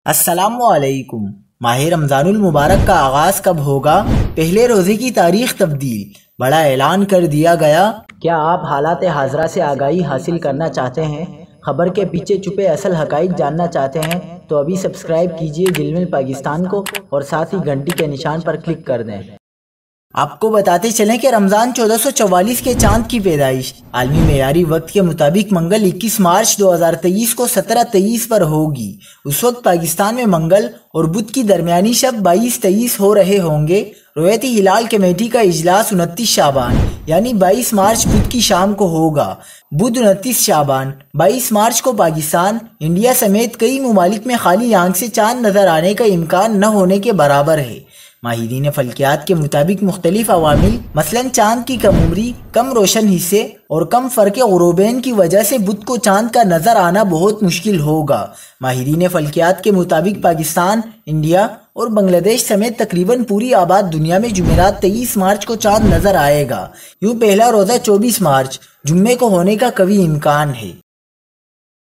السلام علیکم۔ ماہ رمضان المبارک کا آغاز کب ہوگا؟ پہلے روزے کی تاریخ تبدیل، بڑا اعلان کر دیا گیا۔ کیا آپ حالات حاضرہ سے آگاہی حاصل کرنا چاہتے ہیں؟ خبر کے پیچھے چھپے اصل حقائق جاننا چاہتے ہیں تو ابھی سبسکرائب کیجئے دل مل پاکستان کو اور ساتھ ہی گھنٹی کے نشان پر کلک کر دیں۔ آپ کو بتاتے چلیں کہ رمضان 1444 کے چاند کی پیدائش عالمی معیاری وقت کے مطابق منگل 21 مارچ 2023 کو 17:23 پر ہوگی۔ اس وقت پاکستان میں منگل اور بدھ کی درمیانی شب 22-23 ہو رہے ہوں گے۔ رویتی ہلال کمیٹی کا اجلاس 29 شعبان یعنی 22 مارچ بدھ کی شام کو ہوگا۔ بدھ 29 شعبان 22 مارچ کو پاکستان، انڈیا سمیت کئی ممالک میں خالی آنکھ سے چاند نظر آنے کا امکان نہ ہونے کے برابر ہے۔ ماہرین فلکیات کے مطابق مختلف عوامل مثلاً چاند کی کم عمری، کم روشن حصے اور کم فرق غروبین کی وجہ سے بدھ کو چاند کا نظر آنا بہت مشکل ہوگا۔ ماہرین فلکیات کے مطابق پاکستان، انڈیا اور بنگلہ دیش سمیت تقریباً پوری آباد دنیا میں جمعرات 23 مارچ کو چاند نظر آئے گا۔ یوں پہلا روزہ 24 مارچ جمعے کو ہونے کا قوی امکان ہے۔